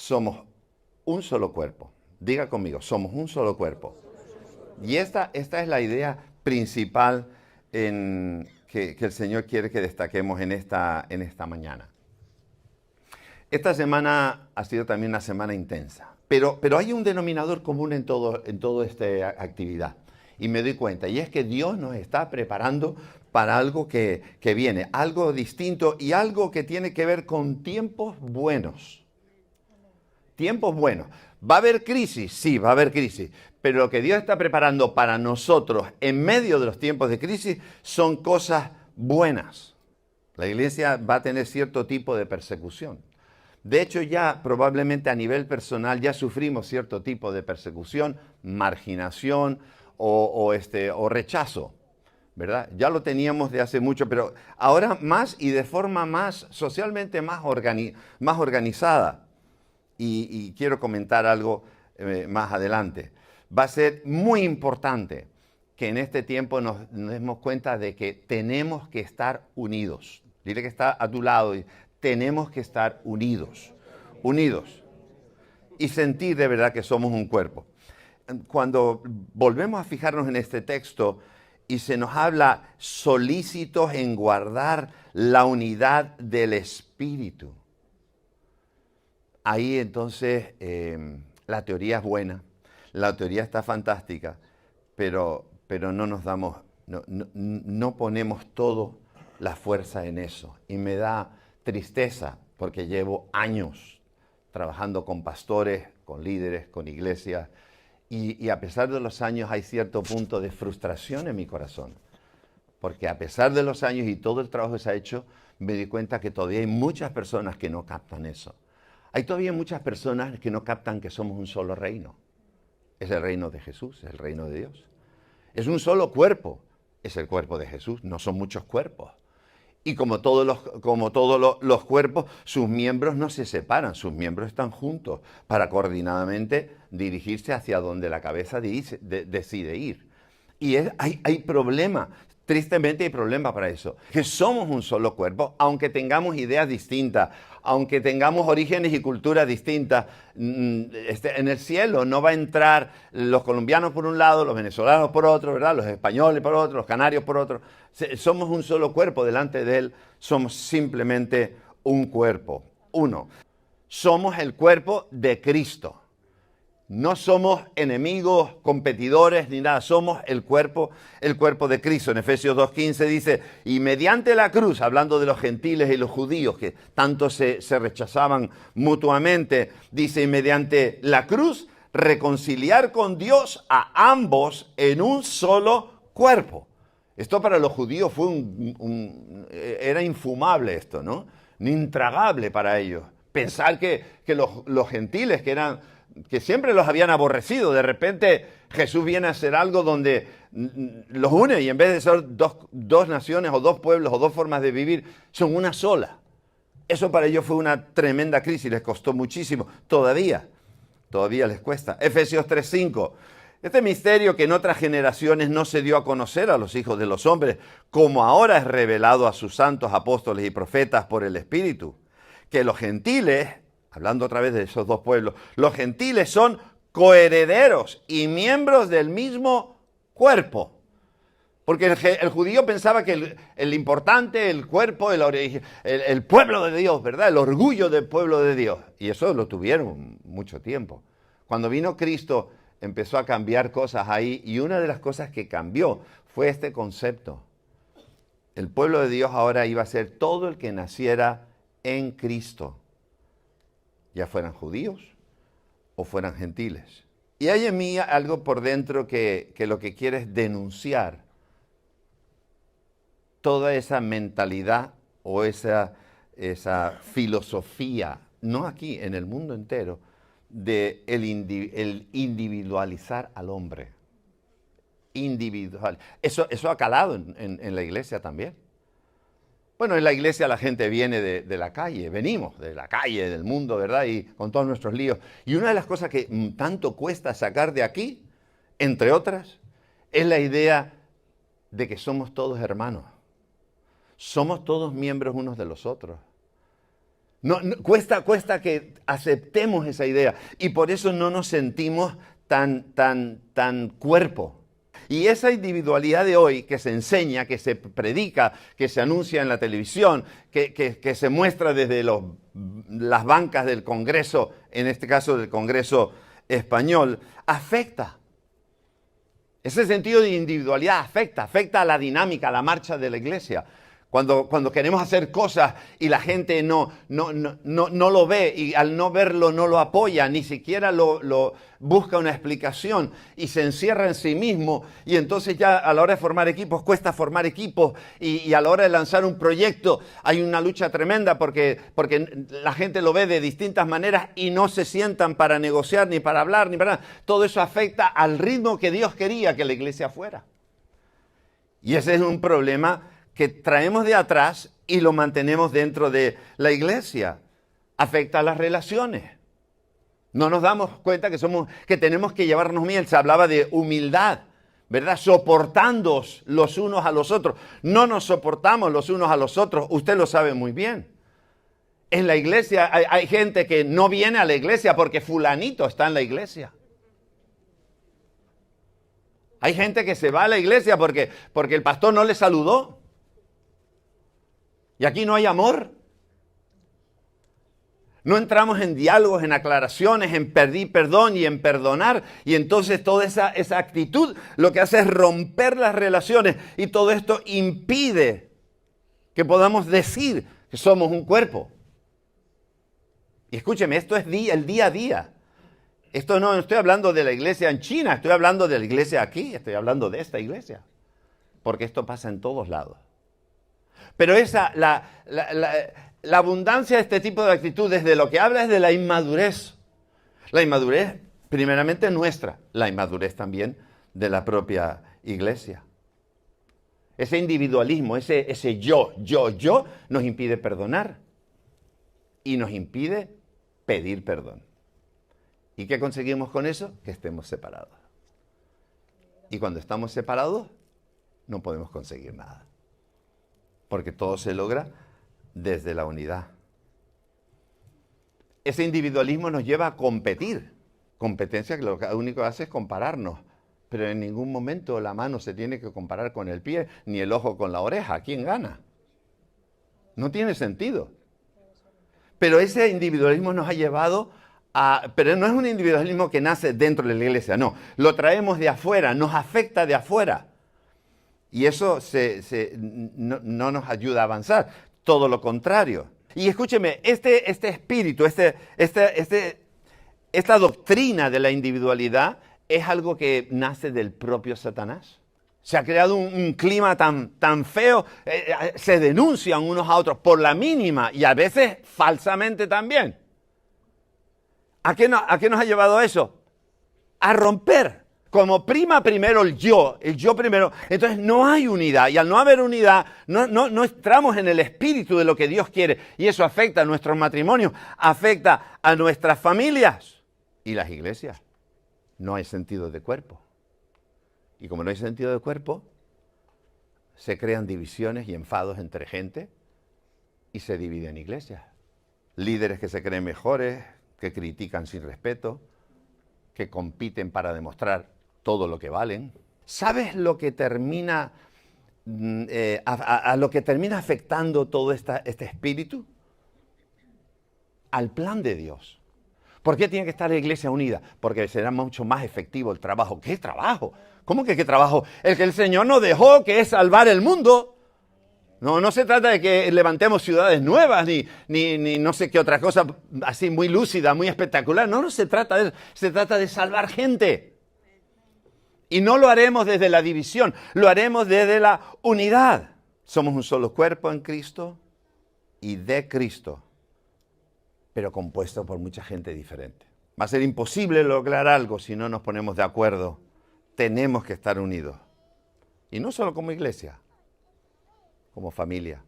somos un solo cuerpo. Diga conmigo, somos un solo cuerpo. Y esta es la idea principal que el Señor quiere que destaquemos en esta mañana. Esta semana ha sido también una semana intensa, pero hay un denominador común en toda esta actividad. Y me doy cuenta, y es que Dios nos está preparando para algo que viene, algo distinto y algo que tiene que ver con tiempos buenos. Tiempos buenos. ¿Va a haber crisis? Sí, va a haber crisis. Pero lo que Dios está preparando para nosotros en medio de los tiempos de crisis son cosas buenas. La iglesia va a tener cierto tipo de persecución. De hecho, ya probablemente a nivel personal ya sufrimos cierto tipo de persecución, marginación o rechazo, ¿verdad? Ya lo teníamos de hace mucho, pero ahora más y de forma más socialmente más organizada. Y quiero comentar algo más adelante. Va a ser muy importante que en este tiempo nos demos cuenta de que tenemos que estar unidos. Dile que está a tu lado. Tenemos que estar unidos. Unidos. Y sentir de verdad que somos un cuerpo. Cuando volvemos a fijarnos en este texto y se nos habla solícitos en guardar la unidad del Espíritu. Ahí entonces la teoría es buena, la teoría está fantástica, pero no ponemos toda la fuerza en eso. Y me da tristeza porque llevo años trabajando con pastores, con líderes, con iglesias, y a pesar de los años hay cierto punto de frustración en mi corazón. Porque a pesar de los años y todo el trabajo que se ha hecho, me di cuenta que todavía hay muchas personas que no captan eso. Hay todavía muchas personas que no captan que somos un solo reino. Es el reino de Jesús, es el reino de Dios. Es un solo cuerpo, es el cuerpo de Jesús, no son muchos cuerpos. Y como todos los cuerpos, sus miembros no se separan, sus miembros están juntos para coordinadamente dirigirse hacia donde la cabeza decide ir. Y hay problema. Tristemente hay problema para eso, que somos un solo cuerpo, aunque tengamos ideas distintas, aunque tengamos orígenes y culturas distintas. En el cielo no va a entrar los colombianos por un lado, los venezolanos por otro, ¿verdad? Los españoles por otro, los canarios por otro. Somos un solo cuerpo, delante de Él somos simplemente un cuerpo, uno. Somos el cuerpo de Cristo. No somos enemigos, competidores, ni nada. Somos el cuerpo de Cristo. En Efesios 2:15 dice, y mediante la cruz, hablando de los gentiles y los judíos, que tanto se rechazaban mutuamente, dice, y mediante la cruz, reconciliar con Dios a ambos en un solo cuerpo. Esto para los judíos era infumable esto, ¿no? Intragable para ellos. Pensar que los gentiles, que siempre los habían aborrecido, de repente Jesús viene a hacer algo donde los une y en vez de ser dos naciones o dos pueblos o dos formas de vivir, son una sola. Eso para ellos fue una tremenda crisis, les costó muchísimo, todavía les cuesta. Efesios 3:5. Este misterio que en otras generaciones no se dio a conocer a los hijos de los hombres, como ahora es revelado a sus santos apóstoles y profetas por el Espíritu, que los gentiles, hablando otra vez de esos dos pueblos, los gentiles son coherederos y miembros del mismo cuerpo. Porque el judío pensaba que el importante, el cuerpo, el pueblo de Dios, ¿verdad? El orgullo del pueblo de Dios. Y eso lo tuvieron mucho tiempo. Cuando vino Cristo, empezó a cambiar cosas ahí. Y una de las cosas que cambió fue este concepto. El pueblo de Dios ahora iba a ser todo el que naciera en Cristo, ya fueran judíos o fueran gentiles. Y hay en mí algo por dentro que lo que quiere es denunciar toda esa mentalidad o esa filosofía, no aquí, en el mundo entero, de el individualizar al hombre. Individual. Eso ha calado en la iglesia también. Bueno, en la iglesia la gente viene de la calle, venimos de la calle, del mundo, ¿verdad? Y con todos nuestros líos. Y una de las cosas que tanto cuesta sacar de aquí, entre otras, es la idea de que somos todos hermanos. Somos todos miembros unos de los otros. Cuesta que aceptemos esa idea y por eso no nos sentimos tan cuerpo. Y esa individualidad de hoy que se enseña, que se predica, que se anuncia en la televisión, que se muestra desde las bancas del Congreso, en este caso del Congreso español, afecta. Ese sentido de individualidad afecta a la dinámica, a la marcha de la iglesia. Cuando queremos hacer cosas y la gente no lo ve y al no verlo no lo apoya, ni siquiera lo busca una explicación y se encierra en sí mismo y entonces ya a la hora de formar equipos cuesta formar equipos y a la hora de lanzar un proyecto hay una lucha tremenda porque la gente lo ve de distintas maneras y no se sientan para negociar ni para hablar ni para nada. Todo eso afecta al ritmo que Dios quería que la iglesia fuera. Y ese es un problema que traemos de atrás y lo mantenemos dentro de la iglesia. Afecta a las relaciones. No nos damos cuenta que tenemos que llevarnos bien. Se hablaba de humildad, ¿verdad? Soportándoos los unos a los otros. No nos soportamos los unos a los otros. Usted lo sabe muy bien. En la iglesia hay gente que no viene a la iglesia porque fulanito está en la iglesia. Hay gente que se va a la iglesia porque el pastor no le saludó. Y aquí no hay amor. No entramos en diálogos, en aclaraciones, en pedir perdón y en perdonar. Y entonces toda esa actitud lo que hace es romper las relaciones. Y todo esto impide que podamos decir que somos un cuerpo. Y escúcheme, esto es el día a día. Esto no estoy hablando de la iglesia en China, estoy hablando de la iglesia aquí, estoy hablando de esta iglesia. Porque esto pasa en todos lados. Pero la abundancia de este tipo de actitudes de lo que habla es de la inmadurez. La inmadurez, primeramente nuestra, la inmadurez también de la propia iglesia. Ese individualismo, ese yo, nos impide perdonar y nos impide pedir perdón. ¿Y qué conseguimos con eso? Que estemos separados. Y cuando estamos separados, no podemos conseguir nada. Porque todo se logra desde la unidad. Ese individualismo nos lleva a competir. Competencia que lo único que hace es compararnos. Pero en ningún momento la mano se tiene que comparar con el pie, ni el ojo con la oreja. ¿Quién gana? No tiene sentido. Pero ese individualismo nos ha llevado pero no es un individualismo que nace dentro de la iglesia, no. Lo traemos de afuera, nos afecta de afuera. Y eso no nos ayuda a avanzar, todo lo contrario. Y escúcheme, este espíritu, esta doctrina de la individualidad es algo que nace del propio Satanás. Se ha creado un clima tan feo, se denuncian unos a otros por la mínima y a veces falsamente también. ¿A qué nos ha llevado eso? A romper. Como prima primero el yo primero, entonces no hay unidad. Y al no haber unidad, no entramos en el espíritu de lo que Dios quiere. Y eso afecta a nuestros matrimonios, afecta a nuestras familias y las iglesias. No hay sentido de cuerpo. Y como no hay sentido de cuerpo, se crean divisiones y enfados entre gente y se dividen iglesias. Líderes que se creen mejores, que critican sin respeto, que compiten para demostrar todo lo que valen. ¿Sabes lo que termina a lo que termina afectando todo este espíritu? Al plan de Dios. ¿Por qué tiene que estar la iglesia unida? Porque será mucho más efectivo el trabajo. ¿Qué trabajo? ¿Cómo que qué trabajo? El que el Señor nos dejó, que es salvar el mundo. No se trata de que levantemos ciudades nuevas, ni no sé qué otra cosa así muy lúcida, muy espectacular. No se trata de eso. Se trata de salvar gente. Y no lo haremos desde la división, lo haremos desde la unidad. Somos un solo cuerpo en Cristo y de Cristo, pero compuesto por mucha gente diferente. Va a ser imposible lograr algo si no nos ponemos de acuerdo. Tenemos que estar unidos. Y no solo como iglesia, como familia.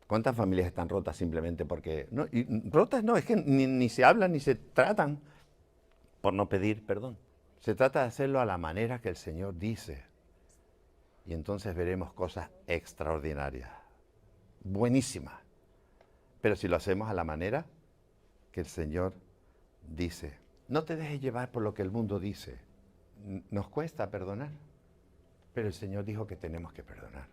¿Cuántas familias están rotas simplemente porque... rotas no, es que ni se hablan ni se tratan por no pedir perdón. Se trata de hacerlo a la manera que el Señor dice. Y entonces veremos cosas extraordinarias, buenísimas. Pero si lo hacemos a la manera que el Señor dice, no te dejes llevar por lo que el mundo dice. Nos cuesta perdonar, pero el Señor dijo que tenemos que perdonar.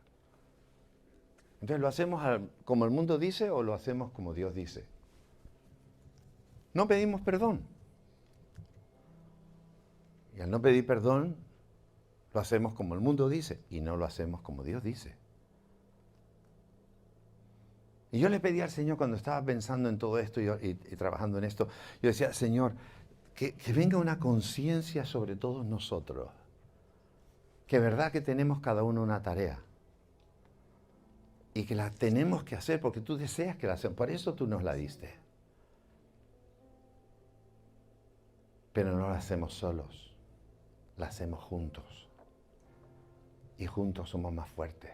Entonces, ¿lo hacemos como el mundo dice o lo hacemos como Dios dice? No pedimos perdón. Y al no pedir perdón, lo hacemos como el mundo dice y no lo hacemos como Dios dice. Y yo le pedí al Señor cuando estaba pensando en todo esto y trabajando en esto, yo decía, Señor, que venga una conciencia sobre todos nosotros, que es verdad que tenemos cada uno una tarea y que la tenemos que hacer porque tú deseas que la hacemos, por eso tú nos la diste. Pero no la hacemos solos, la hacemos juntos y juntos somos más fuertes.